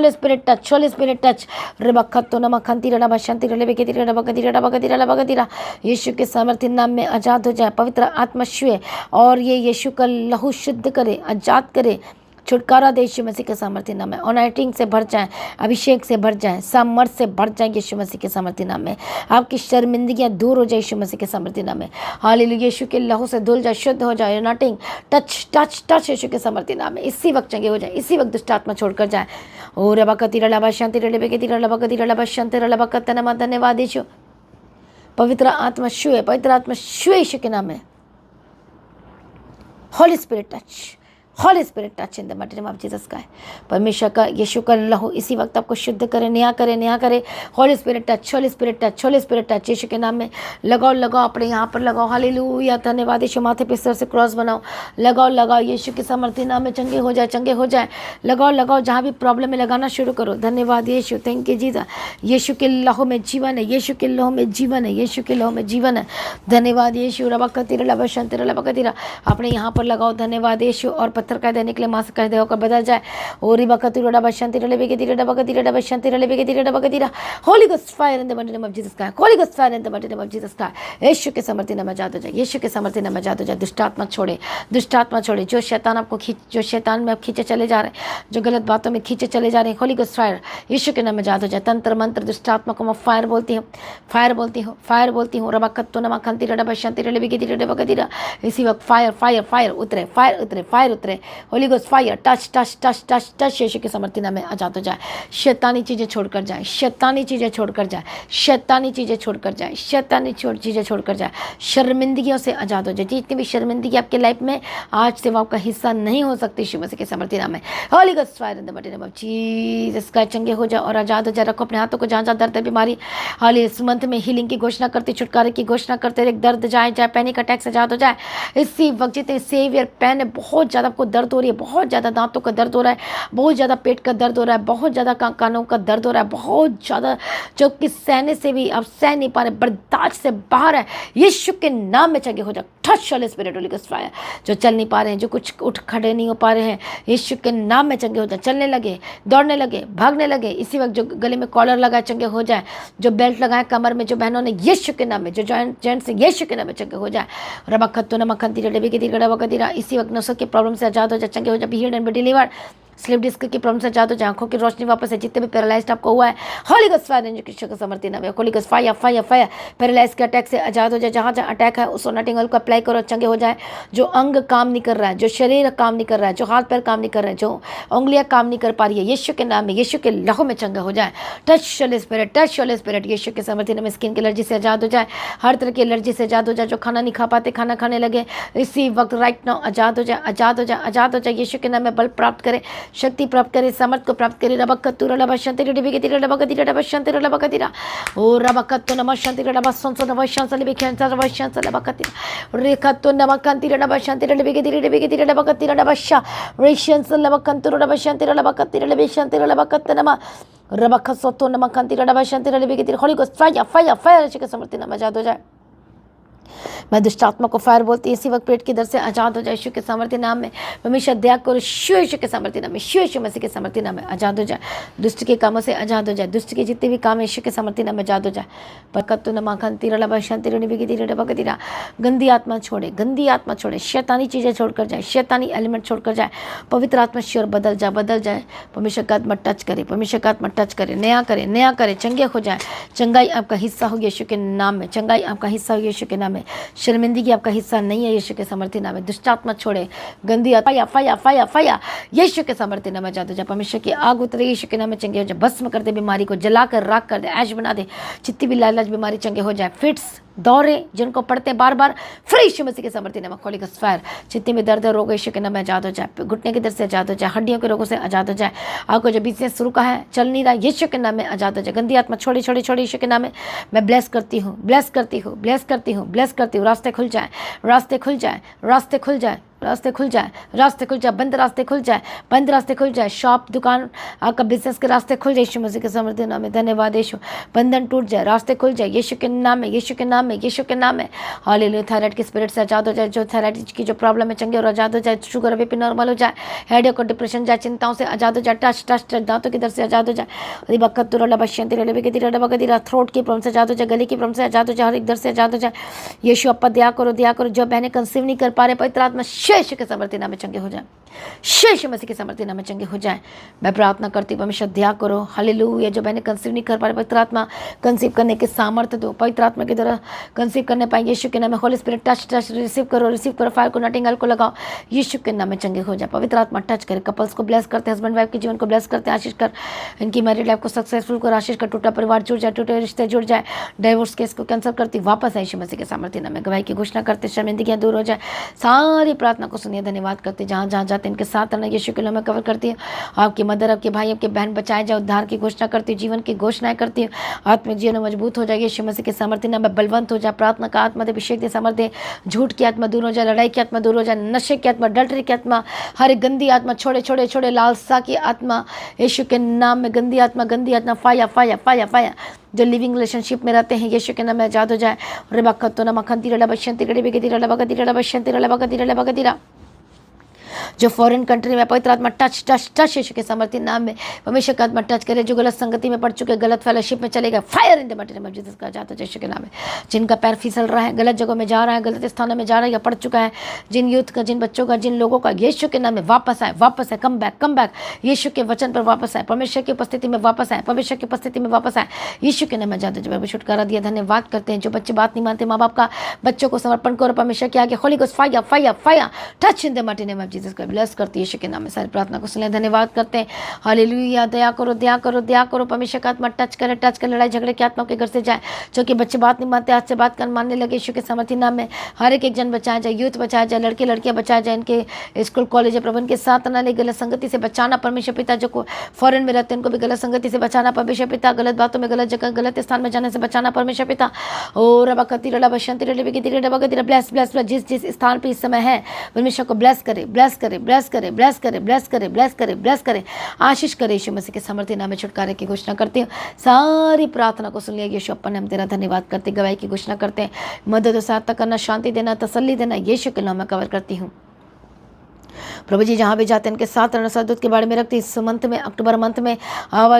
रिबखतो नमखंती रडा शांति रडा यीशु के सामर्थ्य नाम में आजाद हो जाए। पवित्र आत्मा छुए और ये यीशु का लहू शुद्ध करे, आजाद करे, छुटकारा दे यीशु मसीह के सामर्थ्य नाम में। अनॉइंटिंग से भर जाए, अभिषेक से भर जाए, सामर्थ से भर जाए यीशु मसीह के सामर्थ्य नाम में। आपकी शर्मिंदगियां दूर हो जाए यीशु मसीह के सामर्थ्य नाम में। हालेलुया, यीशु के लहू से धुल जाए, शुद्ध हो जाए। अनॉइंटिंग टच यीशु के सामर्थ्य नाम में। इसी वक्त चंगे हो जाए, इसी वक्त दुष्ट आत्मा छोड़कर जाए। ओ रबाकती रलाबा शांति रलाबा कतनमा। धन्यवाद यीशु। पवित्र आत्मा छुए यीशु के नाम में। Holi spirit touch in the mighty name of Jesus का है। परमेश्वर का यीशु का लहू इसी वक्त आपको शुद्ध करे, नया करे। होली स्पिरिट टच यीशु के नाम में। लगाओ अपने यहाँ पर लगाओ। हालेलुया, धन्यवाद यीशु। माथे पे सर से क्रॉस बनाओ, लगाओ यीशु के सामर्थ्य नाम में। चंगे हो जाए। लगाओ, जहाँ भी प्रॉब्लम है लगाना शुरू करो। धन्यवाद यीशु, थैंक यू जीसस। यीशु के लहू में जीवन है, यीशु के लहू में जीवन है। धन्यवाद यीशु। रबा अपने यहाँ पर लगाओ। धन्यवाद यीशु। और पत्थर कह देने के लिए मांस कह दे होकर बदल जाए। ओरी बकती रडा बशंती रले बेगती holy ghost fire in the mighty name of Jesus का। Holy ghost fire in the mighty name of Jesus का। यीशु के सामर्थ्य नाम में आजाद हो जाए, यीशु के सामर्थ्य नाम में आजाद हो जाए। दुष्ट आत्मा छोड़े, जो शैतान में आप खींचे चले जा रहे हैं, जो गलत बातों में खींचे चले जा रहे हैं, होली गोस्ट फायर यीशु के नाम में आजाद हो जाए। तंत्र मंत्र दुष्ट आत्मा को मैं फायर बोलती हूँ। रबाकत्तो नमखंती रडा बशंती रले बेगती। इसी वक्त फायर उतरे। होली गोस्ट फायर टच यीशु के सामर्थ्य नाम में आजाद हो जाए। शैतानी चीज़ें छोड़कर जाए, शैतानी चीज़ें छोड़कर जाए। शर्मिंदगियों से आजाद हो जाए। जितनी भी शर्मिंदगी आपके लाइफ में आज से वो आपका हिस्सा नहीं हो सकती यीशु मसीह के सामर्थ्य नाम में। Holi ghost fire in the mighty name of Jesus का। चंगे हो जाए और आजाद हो जाए। रखो अपने हाथों को जहाँ दर्द है, बीमारी। हाल इस मंथ में हीलिंग की घोषणा करते, छुटकारे की घोषणा करते। एक दर्द जाए, पैनिक अटैक से आजाद हो जाए। इसी वक्त जितने सेवियर पेन है, बहुत ज़्यादा आपको दर्द हो रही है, बहुत ज़्यादा दांतों का दर्द हो रहा है, बहुत ज़्यादा पेट का दर्द हो रहा है, बहुत ज़्यादा कानों का दर्द हो रहा है, बहुत ज़्यादा जो कि सहने से भी आप सह नहीं पा रहे, बर्दाश्त से बाहर है, यीशु के नाम में चंगे हो जाए। Touch holy spirit Holi ghost fire. जो चल नहीं पा रहे हैं, जो कुछ उठ खड़े नहीं हो पा रहे हैं, यीशु के नाम में चंगे हो जाए। चलने लगे, दौड़ने लगे, भागने लगे। इसी वक्त जो गले में कॉलर लगाए चंगे हो जाए, जो बेल्ट लगाए कमर में, जो बहनों ने यीशु के नाम में, जो जेंट्स से यीशु के नाम में चंगे हो जाए। रबखत्तो नमखंती रडे बेगती रडा। इसी वक्त नसों की प्रॉब्लम से आजाद हो जाए, चंगे हो जाए। Be healed and be delivered. Slip disc की प्रॉब्लम से आजाद हो जाए, आंखों की रोशनी वापस है, जितने भी पैरालाइज्ड आपको हुआ है होली गॉस्ट फायर इन यीशु के समर्थी नाम में, Holi ghost fire fire fire, paralyse के अटैक से आजाद हो जाए, जहाँ जहाँ अटैक है उस नटिंग ऑयल को अप्लाई करो, चंगे हो जाए। जो अंग काम नहीं कर रहा है, जो शरीर काम नहीं कर रहा है, जो हाथ पैर काम नहीं कर रहे हैं, जो उंगलियां काम नहीं कर पा रही है, यीशु के नाम में, यीशु के लहू में चंगा हो जाए। Touch holy spirit, touch holy spirit, यीशु के समर्थी नाम में स्किन की एलर्जी से आजाद हो जाए, हर तरह की एलर्जी से आजाद हो जाए। जो खाना नहीं खा पाते खाना खाने लगे इसी वक्त राइट नाउ आजाद हो जाए, आजाद हो जाए, आजाद हो जाए। यीशु के नाम में बल प्राप्त करे, शक्ति प्राप्त करे, समर्थ को प्राप्त करे। रबकत्तु रबा शांति रबी के रबकति रबा शांति रबकति ओ रबकत्तु नम शांति रबा संस नम शांति रबी के रबा शांति रबकति रेखत्तु नम कांति रबा शांति रबी के रबकति रबा शा रेशंस रबकंतु रबा शांति रबकति रबी शांति रबकत नम रबखसतो नम कांति रबा शांति रबी के Holi ghost fire fire fire के समर्थी नाम आजाद हो जाए। मैं दुष्ट आत्मा को फायर बोलती है, इसी वक्त पेट की दर से आजाद हो जाए यीशु के सामर्थ्य नाम में। हमेशा दया करो यीशु के सामर्थ्य नाम में, यीशु मसीह के सामर्थ्य नाम में आजाद हो जाए। दुष्ट के कामों से आजाद हो जाए, दुष्ट के जितने भी काम यीशु के सामर्थ्य नाम में आजाद हो जाए। परकत्तु नमा खंती रला शांति रबा, गंदी आत्मा छोड़े, गंदी आत्मा छोड़े, शैतानी चीज़ें छोड़कर जाए, शैतानी एलिमेंट छोड़कर जाए। पवित्र आत्मा श्योर बदल जाए, बदल जाए। परमेश्वर का आत्मा टच करे, परमेश्वर का आत्मा टच करे, नया करे, नया करे, चंगे हो जाए। चंगाई आपका हिस्सा हो यीशु के नाम में, चंगाई आपका हिस्सा हो यीशु के नाम में। शर्मिंदगी आपका हिस्सा नहीं है यीशु के सामर्थ्य नाम में। दुष्ट आत्मा छोड़े, गंदी आत्मा फाया फाया फाया यीशु के सामर्थ्य नाम में आजाद हो जाए। परमेश्वर की आग उतरे, यीशु के नाम में चंगे हो जाए। भस्म कर दे बीमारी को, जला कर राख कर दे, ऐश बना दे। जितनी भी लालच बीमारी चंगे हो जाए। फिट्स दौरे जिनको पढ़ते बार बार फ्री यीशु मसीह के सामर्थ्य नाम होली गॉस्ट फायर। जितने भी दर्द रोग यीशु के नाम में आजाद हो जाए। घुटने के दर्द से आजाद हो जाए, हड्डियों के रोगों से आजाद हो जाए। आपको जो बिजनेस शुरू का है चल नहीं रहा, यीशु के नाम में आजाद हो जाए। गंदी आत्मा छोड़ी छोड़ी छोड़ी यीशु के नाम में मैं ब्लेस करती हूँ, ब्लेस करती हूँ, ब्लेस करती हूँ, ब्लेस करती हूँ। रास्ते खुल जाए, रास्ते खुल जाए, रास्ते खुल जाए, रास्ते खुल जाए, रास्ते खुल जाए। बंद रास्ते खुल जाए, बंद रास्ते खुल जाए। शॉप, दुकान, आपका बिजनेस के रास्ते खुल जाए यीशु मसीह के सामर्थ्य नाम में। धन्यवाद यीशु। बंधन टूट जाए, रास्ते खुल जाए यीशु के नाम में, यीशु के नाम में, यीशु के नाम में। हालेलुया। थायराइड की स्पिरिट से आजाद हो जाए। जो थायराइड की जो प्रॉब्लम है चंगे और आजाद हो जाए। शुगर बीपी नॉर्मल हो जाए। हेडेक और डिप्रेशन जाए, चिंताओं से आजाद हो जाए। टच टच टच दांतों की दर से आजाद हो जाए। थ्रोट की प्रॉब्लम से आजाद हो जाए, गले की प्रॉब्लम से आजाद हो जाए, हर एक दर से आजाद हो जाए। यीशु अप्पा दया करो, दया करो। जो बहनें कंसीव नहीं कर पा रहे, पवित्र आत्मा शेष के सामर्थ्य नाम में चंगे हो जाए, शेष मसीह के सामर्थ्य नाम में चंगे हो जाए। मैं प्रार्थना करती हूँ परमेश्वर दया करो। हालेलुया। जो बहनें कंसीव नहीं कर पा रहे, पवित्र आत्मा कंसीव करने के सामर्थ्य दो, पवित्र आत्मा की तरह कंसीव करने पाएंगे यीशु के नाम में। Holi spirit touch touch receive करो, रिसीव करो। फायर को, नटिंग ऑयल को लगाओ, यीशु के नाम में चंगे हो जाए। पवित्र आत्मा टच करे। कपल्स को ब्लेस करते हैं, हस्बैंड वाइफ के जीवन को ब्लेस करते हैं। आशीष कर इनकी मैरिड लाइफ को सक्सेसफुल कर। आशीष कर टूटा परिवार जुड़ जाए, टूटे रिश्ते जुड़ जाए। डाइवोर्स केस को कैंसिल करती वापस आए यीशु मसीह के सामर्थ्य नाम में। गवाही की घोषणा करते, शर्मिंदगियां दूर हो जाए। सारी प्रार्थना को सुनिए, धन्यवाद करते। जहाँ जहाँ जाते इनके साथ रहना यीशु के नाम में कवर करती है। आपकी मदर, आपके भाई, आपके बहन बचाए जाए। उद्धार की घोषणा करती है, जीवन की घोषणाएं करती है। आत्मिक जीवन मजबूत हो जाए यीशु मसीह के सामर्थ्य नाम में। बलवंत हो जाए। प्रार्थना का आत्मा दे, अभिषेक दे, सामर्थ्य। झूठ की आत्मा दूर हो जाए, लड़ाई की आत्मा दूर हो जाए, नशे की आत्मा, अडल्टरी की आत्मा, हर एक गंदी आत्मा छोड़े छोड़े छोड़े। लालसा की आत्मा यीशु के नाम में, गंदी आत्मा, गंदी आत्मा फाया फाया फाया फाया। जो लिविंग रिलेशनशिप में रहते हैं यीशु के नाम में आजाद हो जाए। रिबक्कतो नमखंती रलबशंती रलबगति रलबगति रलबशंती रलबगति रलबगति। जो फॉरेन कंट्री में पवित्र आत्मा टच टच टच यीशु के सामर्थ्य नाम में परमेश्वर का आत्मा टच करे। जो गलत संगति में पड़ चुके, गलत फेलोशिप में चले गए, fire in the mighty name of Jesus का जाता यीशु के नाम में। जिनका पैर फिसल रहा है, गलत जगहों में जा रहा है, गलत स्थानों में जा रहा है या पड़ चुका है, जिन यूथ का, जिन बच्चों का, जिन लोगों का, यीशु के नाम में वापस आए, वापस आए। कम बैक यीशु के वचन पर वापस आए, परमेश्वर की उपस्थिति में वापस आए, परमेश्वर की उपस्थिति में वापस आए यीशु के नाम में जाते। जब छुटकारा दिया, धन्यवाद करते हैं। जो बच्चे बात नहीं मानते, माँ बाप का बच्चों को समर्पण करो परमेश्वर के आगे। Holi ghost fire fire fire touch in the mighty name of Jesus का ब्लेस करती है यीशु के नाम में। सारी प्रार्थना को सुने, धन्यवाद करते हैं। हालेलुया। दया करो, दया करो, दया करो। परमेश्वर का आत्मा टच करे, टच करे। लड़ाई झगड़े की आत्मा के घर से जाए। जो कि बच्चे बात नहीं मानते, आज से बात कर मानने लगे यीशु के सामर्थ्य नाम में। हर एक जन बचाया जाए, यूथ बचाया जाए, लड़के लड़कियां बचाया जाए। इनके स्कूल कॉलेज प्रबंध के साथ ना ले, गलत संगति से बचाना परमेश्वर पिता। जो फॉरेन में रहते हैं उनको भी गलत संगति से बचाना परमेश्वर पिता। गलत बातों में, गलत जगह, गलत स्थान में जाने से बचाना परमेश्वर पिता। और रबाकती रला बशंती रले बिगती रबाकती ब्लेस ब्लेस ब्लेस। जिस स्थान पर इस समय है परमेश्वर को ब्लेस करे, ब्लेस करे, ब्लेस करे, ब्लेस करे, ब्लेस करे, ब्लेस करे, ब्लेस करे, आशीष करे। यीशु मसीह के सामर्थ्य नाम में छुटकारे की घोषणा करते हैं। सारी प्रार्थना को सुन लिया यीशु अपन, हम तेरा धन्यवाद करते, गवाही की घोषणा करते हैं। मदद और सहायता करना, शांति देना, तसल्ली देना यीशु के नाम में कवर करती हूँ। प्रभु जी जहाँ भी जाते हैं इनके साथ रहना, सरदूत के बारे में रखते इस मंथ में, अक्टूबर मंथ में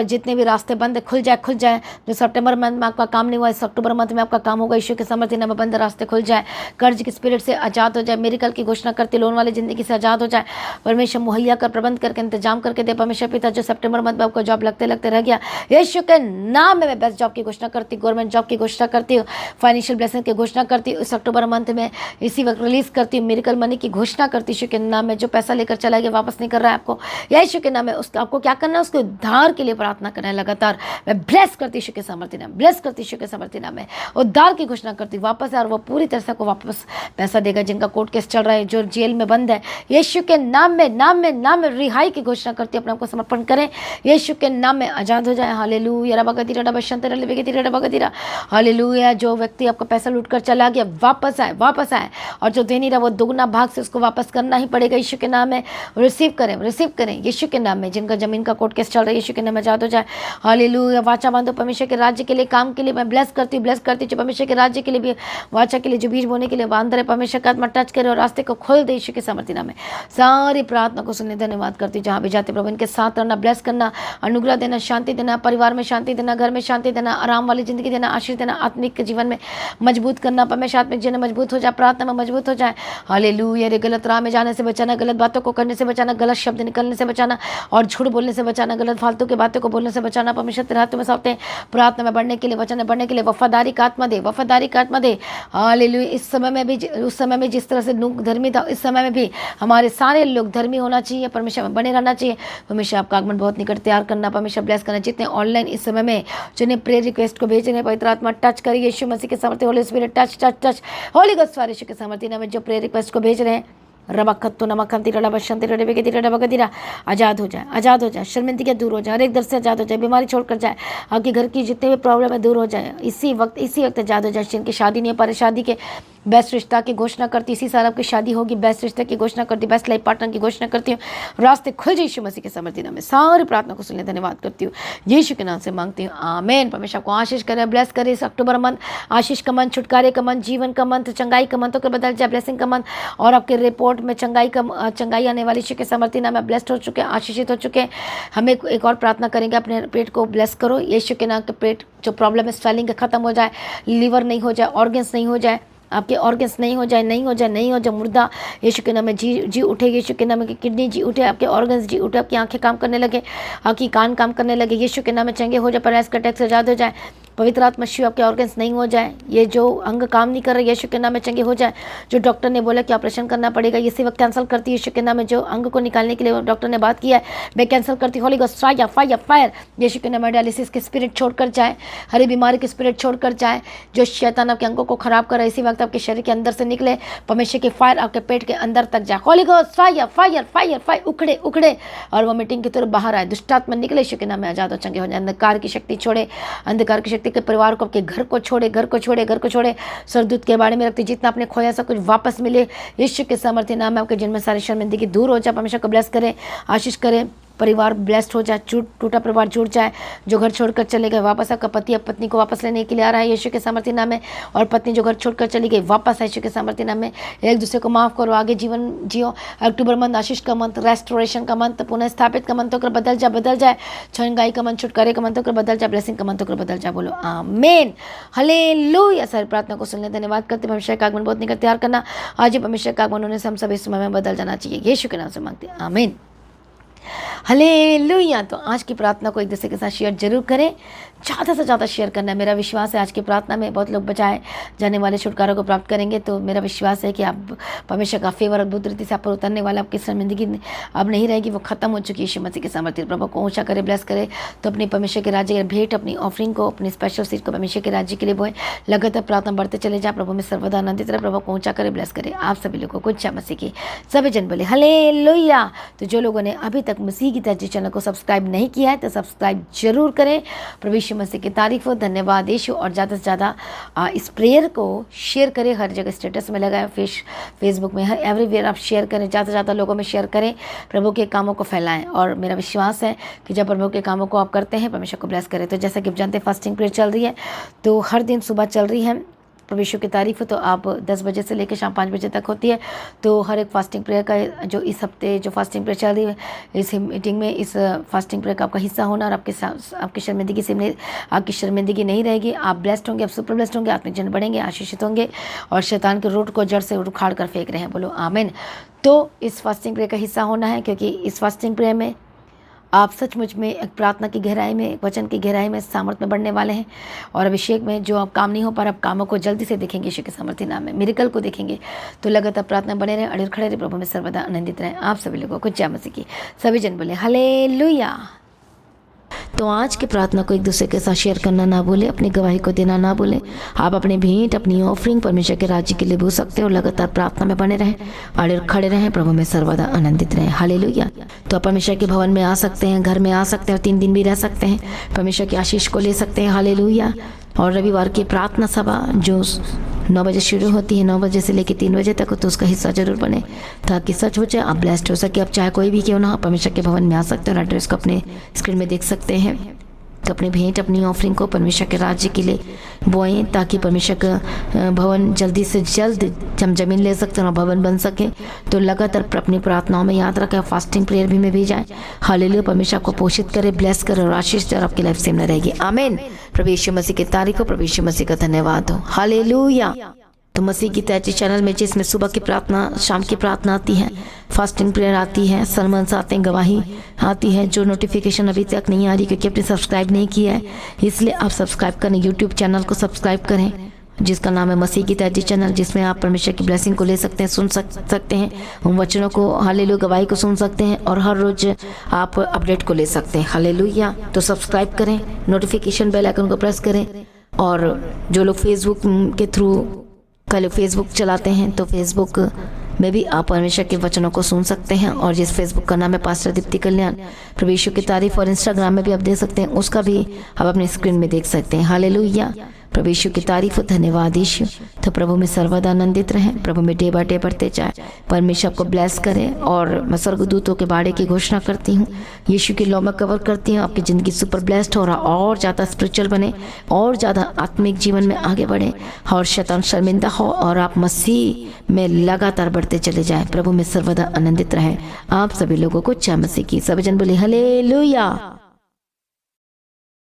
जितने भी रास्ते बंद खुल जाए। जो सितंबर मंथ में आपका काम नहीं हुआ, इस अक्टूबर मंथ में आपका काम होगा। यीशु के समर्थी नाम में बंद रास्ते खुल जाए, कर्ज की स्पिरिट से आजाद हो जाए, मेरिकल की घोषणा करते लोन वाली जिंदगी से आजाद हो जाए। परमेश्वर मुहैया कर, प्रबंध करके, इंतजाम करके दे परमेश्वर पिता। जो सितंबर मंथ में आपको जॉब लगते रह गया, यीशु के नाम में मैं बेस्ट जॉब की घोषणा करती हूँ, गवर्नमेंट जॉब की घोषणा करती हूँ, फाइनेंशियल ब्लेसिंग की घोषणा करती हूँ। इस अक्टूबर मंथ में इसी वक्त रिलीज करती हूँ, मेरिकल मनी की घोषणा करती हूँ। यीशु के नाम में जो पैसा लेकर चला गया वापस नहीं कर रहा है आपको, यीशु के नाम में उसका आपको क्या करना है, उसके उद्धार के लिए प्रार्थना करना है लगातार। मैं ब्लेस करती यीशु के सामर्थ्य नाम, ब्लेस करती यीशु के सामर्थ्य नाम में उद्धार की घोषणा करती हूँ। वापस है और वो पूरी तरह से आपको वापस पैसा देगा। जिनका कोर्ट केस चल रहा है, जो जेल में बंद है, यीशु के नाम में रिहाई की घोषणा करती हूँ। अपने आपको समर्पण करें, यीशु के नाम में आजाद हो जाए। हालेलुया रबगतिरा डबशंतरा लेबगतिरा डबगतिरा। हालेलुया। जो व्यक्ति आपका पैसा लूट कर चला गया वापस आए, और जो दे नहीं रहा वो दुगना भाग से उसको वापस करना ही पड़ेगा। यीशु के नाम में रिसीव करें यीशु के नाम में। जिनका जमीन का कोर्ट केस चल रहा है, यीशु के नाम में आजाद हो जाए। हालेलुया। वाचा बांधो परमेश्वर के राज्य के लिए, काम के लिए मैं ब्लेस करती हूँ जो परमेश्वर के राज्य के लिए भी, वाचा के लिए जो बीज बोने के लिए बांध रहे, परमेश्वर का आत्मा टच करे और रास्ते को खोल दे यीशु के सामर्थ्य नाम में। सारी प्रार्थना को सुनने धन्यवाद करती हूँ। जहाँ भी जाते प्रभु इनके साथ रहना, ब्लेस करना, अनुग्रह देना, शांति देना, परिवार में शांति देना, घर में शांति देना, आराम वाली जिंदगी देना, आशीष देना, आत्मिक जीवन में मजबूत करना। परमेश्वर आत्मिक जीवन में मजबूत हो जाए, प्रार्थना में मजबूत हो जाए। हालेलुया। रे गलत राह में जाने से बचाना, गलत बातों को करने से बचाना, गलत शब्द निकलने से बचाना और झूठ बोलने से बचाना, गलत फालतू की बातों को बोलने से बचाना। परमेश्वर तेरे हाथों में सौंपते हैं। प्रार्थना में बढ़ने के लिए, वचन में बढ़ने के लिए वफादारी का आत्मा दे। हालेलुया। इस समय में भी, उस समय में जिस तरह से लोग धर्मी था, इस समय में भी हमारे सारे लोग धर्मी होना चाहिए, परमेश्वर में बने रहना चाहिए। परमेश्वर आपका आगमन बहुत निकट तैयार करना, परमेश्वर ब्लेस करना। जितने ऑनलाइन इस समय में जिन्हें प्रेयर रिक्वेस्ट को भेज रहे हैं, पवित्र आत्मा टच करिए यीशु मसीह के सामर्थ्य, holy spirit touch holy ghost fire यीशु के सामर्थ्य नाम में जो प्रेयर रिक्वेस्ट को भेज रहे हैं, रबखत्तो नमखंती रबशंती रबेगती रबगदीरा। आजाद हो जाए, शर्मिंदगी दूर हो जाए, हर एक दर से आजाद हो जाए, बीमारी छोड़कर जाए, आपके घर की जितने भी प्रॉब्लम है दूर हो जाए, इसी वक्त आजाद हो जाए। जिनकी शादी नहीं है, शादी के बेस्ट रिश्ता की घोषणा करती, इसी साल आपकी शादी होगी, बेस्ट रिश्ते की घोषणा करती, बेस्ट लाइफ पार्टनर की घोषणा करती हूँ। रास्ते खुल जाए यीशु मसीह के सामर्थ्य नाम में। सारी प्रार्थना को सुनने धन्यवाद करती हूँ, यीशु के नाम से मांगती हूँ, आमीन। परमेश्वर आपको आशीष करे, ब्लेस करे। इस अक्टूबर मंथ आशीष का मंथ, छुटकारे का मंथ, जीवन का मंथ, चंगाई का मंथ होकर बदल जाए, ब्लेसिंग का मंथ। और आपके रिपोर्ट में चंगाई आने वाली यीशु के सामर्थ्य नाम में। ब्लेस्ड हो चुके हैं, आशीषित हो चुके हैं। हमें एक और प्रार्थना करेंगे, अपने पेट को ब्लेस करो यीशु के नाम के। पेट जो प्रॉब्लम है, स्वेलिंग का खत्म हो जाए, लीवर नहीं हो जाए, ऑर्गन्स नहीं हो जाए, आपके ऑर्गन्स नहीं हो जाए, मुर्दा यीशु के नाम में जी उठे, यीशु के नाम में किडनी जी उठे, आपके ऑर्गन्स जी उठे, आपकी आंखें काम करने लगे, आपकी कान काम करने लगे, यीशु के नाम में चंगे हो जाए, पैरालिसिस का अटैक से आजाद हो जाए। पवित्र आत्मा शिव आपके ऑर्गन्स नहीं हो जाए, ये जो अंग काम नहीं कर रहे यीशु के नाम में चंगे हो जाए। जो डॉक्टर ने बोला कि ऑपरेशन करना पड़ेगा, इसी वक्त कैंसिल करती है यीशु के नाम में। जो अंग को निकालने के लिए डॉक्टर ने बात किया है, मैं कैंसिल करती हूँ। होली गोस्ट फायर यीशु के नाम में। डायलिसिस की स्पिरिट छोड़कर जाए, हरी बीमारी की स्पिरिट छोड़कर जाए। जो शैतान आपके अंगों को खराब कर रहा है, इसी वक्त आपके शरीर के अंदर से निकले, परमेश्वर की फायर आपके पेट के अंदर तक जाए। होली गोस्ट फायर उखड़े और वो मीटिंग की तरफ बाहर आए। दुष्टात्मा निकले यीशु के नाम में, आजाद और चंगे हो जाए। अंधकार की शक्ति छोड़े, अंधकार की शक्ति के परिवार को, आपके घर को छोड़े। सरदूत के बारे में रखते, जितना आपने खोया सब कुछ वापस मिले यीशु के सामर्थ्य नाम में। आपके जन्म में सारी शर्मिंदगी दूर हो जाए, परमेश्वर को ब्लेस करें, आशीष करें। परिवार ब्लेस्ड हो जाए, टूटा परिवार जुड़ जाए। जो घर छोड़कर चले गए वापस, आपका पति अब पत्नी को वापस लेने के लिए आ रहा है यीशु के सामर्थ्य नाम में। और पत्नी जो घर छोड़कर चली गई वापस यीशु के सामर्थ्य नाम में। एक दूसरे को माफ करो, आगे जीवन जियो। अक्टूबर मंथ आशीष का मंथ, रेस्टोरेशन का मंथ, पुनः स्थापित का मंथ होकर बदल जाए। छंगाई का मंथ, छुटकारे का मंथ होकर बदल जाए, ब्लेसिंग का मंथ होकर बदल जाए। बोलो आमीन, हालेलुया। सारी प्रार्थना को सुनने धन्यवाद करते। परमेश्वर का आगमन बहुत निकट तैयार करना। आज ही परमेश्वर का आगमन होने से हम सब इस समय में बदल जाना चाहिए, यीशु के नाम से मांगते हैं, आमीन, हालेलुया। तो आज की प्रार्थना को एक दूसरे के साथ शेयर जरूर करें, ज़्यादा से ज़्यादा शेयर करना है। मेरा विश्वास है आज की प्रार्थना में बहुत लोग बचाए जाने वाले छुटकारों को प्राप्त करेंगे। तो मेरा विश्वास है कि आप परमेश्वर का फेवर अद्भुत रीति से आप पर उतरने वाला, आपकी शर्मिंदगी अब नहीं रहेगी, वो खत्म हो चुकी है यीशु मसीह के सामर्थ्य। प्रभु को ऊंचा करे, ब्लेस करे। तो अपनी परमेश्वर के राज्य की भेंट, अपनी ऑफरिंग को, अपनी स्पेशल सीट को परमेश्वर के राज्य के लिए बोए। लगातार प्रार्थना बढ़ते चले जाए। प्रभु में सर्वदा आनंदित रहे। प्रभु को ऊंचा करे, ब्लेस करे। आप सभी लोगों को इच्छा मसीह की सभी जन बोले हालेलुया। तो जो लोगों ने अभी तक मसीह की तरजीह चैनल को सब्सक्राइब नहीं किया है तो सब्सक्राइब जरूर करें। प्रभु यीशु मसीह की तारीफ हो, धन्यवाद यीशु। और ज़्यादा से ज़्यादा इस प्रेयर को शेयर करें, हर जगह स्टेटस में लगाएं, फेसबुक में, हर एवरीवेयर आप शेयर करें, ज़्यादा से ज़्यादा लोगों में शेयर करें, प्रभु के कामों को फैलाएं। और मेरा विश्वास है कि जब प्रभु के कामों को आप करते हैं, परमेश्वर को ब्लेस करें। तो जैसा कि आप जानते हैं फास्टिंग प्रेयर चल रही है, तो हर दिन सुबह चल रही है प्रभु यीशु की तारीफ हो, तो आप 10 बजे से लेकर शाम 5 बजे तक होती है। तो हर एक फास्टिंग प्रेयर का जो इस हफ्ते जो फास्टिंग प्रेयर चल रही है, इस मीटिंग में इस फास्टिंग प्रेयर का आपका हिस्सा होना और आपकी शर्मिंदगी से आपकी शर्मिंदगी नहीं रहेगी। आप ब्लेस्ड होंगे, आप सुपर ब्लेस्ड होंगे, आत्मिक जन बढ़ेंगे, आशीषित होंगे और शैतान के रूट को जड़ से उखाड़ कर फेंक रहे हैं। बोलो आमीन। तो इस फास्टिंग प्रेयर का हिस्सा होना है, क्योंकि इस फास्टिंग प्रेयर में आप सचमुच में एक प्रार्थना की गहराई में, एक वचन की गहराई में, सामर्थ्य में बढ़ने वाले हैं। और अभिषेक में जो आप काम नहीं हो पा रहा, आप कामों को जल्दी से देखेंगे यीशु के सामर्थ्य नाम में, मिरेकल को देखेंगे। तो लगातार प्रार्थना बने रहें, अड़े खड़े रहे, प्रभु में सर्वदा आनंदित रहें। आप सभी लोगों को जय मसीह की। सभी जन बोले हालेलुया। तो आज की प्रार्थना को एक दूसरे के साथ शेयर करना ना भूलें, अपनी गवाही को देना ना भूलें। आप अपनी भेंट, अपनी ऑफरिंग परमेश्वर के राज्य के लिए भेज सकते हो। लगातार प्रार्थना में बने रहें, अड़े खड़े रहें, प्रभु में सर्वदा आनंदित रहें। हालेलुया। तो आप परमेश्वर के भवन में आ सकते हैं, घर में आ सकते हैं और 3 दिन भी रह सकते हैं, परमेश्वर की आशीष को ले सकते हैं। हालेलुया। और रविवार की प्रार्थना सभा जो 9 बजे शुरू होती है, 9 बजे से लेकर 3 बजे तक, तो उसका हिस्सा जरूर बने, ताकि सच हो जाए, आप ब्लेस्ड हो सके। आप चाहे कोई भी क्यों ना, परमेश्वर के भवन में आ सकते हो और एड्रेस को अपने स्क्रीन में देख सकते हैं। तो अपनी भेंट, अपनी ऑफरिंग को परमेश्वर के राज्य के लिए बोएं, ताकि परमेश्वर का भवन जल्दी से जल्द हम जमीन ले सकते हैं और भवन बन सके। तो लगातार अपनी प्रार्थनाओं में याद रखें, फास्टिंग प्रेयर भी में भी जाएं। हालेलुया। परमेश्वर आपको पोषित करे, ब्लेस करे और आशीष दे और आपकी लाइफ सेम न रहेगी। आमीन। प्रभु यीशु मसीह की तारीफ हो, प्रभु यीशु मसीह का धन्यवाद हो। हालेलुया। तो मसीह की तैची चैनल में जिसमें सुबह की प्रार्थना, शाम की प्रार्थना आती है, फास्टिंग प्रेयर आती है, सरमन्स आते हैं, गवाही आती है, जो नोटिफिकेशन अभी तक नहीं आ रही क्योंकि आपने सब्सक्राइब नहीं किया है, इसलिए आप सब्सक्राइब करें, यूट्यूब चैनल को सब्सक्राइब करें जिसका नाम है मसीह की तैची चैनल, जिसमें आप परमेश्वर की ब्लेसिंग को ले सकते हैं, सुन सकते हैं, उन वचनों को, हालेलुया, गवाही को सुन सकते हैं और हर रोज आप अपडेट को ले सकते हैं। हालेलुया। तो सब्सक्राइब करें, नोटिफिकेशन बेल आइकन को प्रेस करें। और जो लोग फेसबुक के थ्रू कल फेसबुक चलाते हैं, तो फेसबुक में भी आप परमेश्वर के वचनों को सुन सकते हैं। और जिस फेसबुक का नाम है पास्टर दीप्ति कल्याण, प्रभु यीशु की तारीफ, और इंस्टाग्राम में भी आप देख सकते हैं, उसका भी आप अपनी स्क्रीन में देख सकते हैं। हालेलुया। प्रभु यीशु की तारीफ, धन्यवाद यीशु। तो प्रभु में सर्वदा आनंदित रहें, प्रभु में डे बाय डे बढ़ते जाए, परमेश्वर आपको ब्लेस करें। और मैं स्वर्गदूतों के बाड़े की घोषणा करती हूँ, यीशु की लौ में कवर करती हूँ, आपकी ज़िंदगी सुपर ब्लेस्ड हो रहा, और ज़्यादा स्पिरिचुअल बने, और ज़्यादा आत्मिक जीवन में आगे बढ़े, और शैतान शर्मिंदा हो, और आप मसीह में लगातार बढ़ते चले जाएं। प्रभु में सर्वदा आनंदित रहें। आप सभी लोगों को जय मसीह की। सभी जन बोले हालेलुया।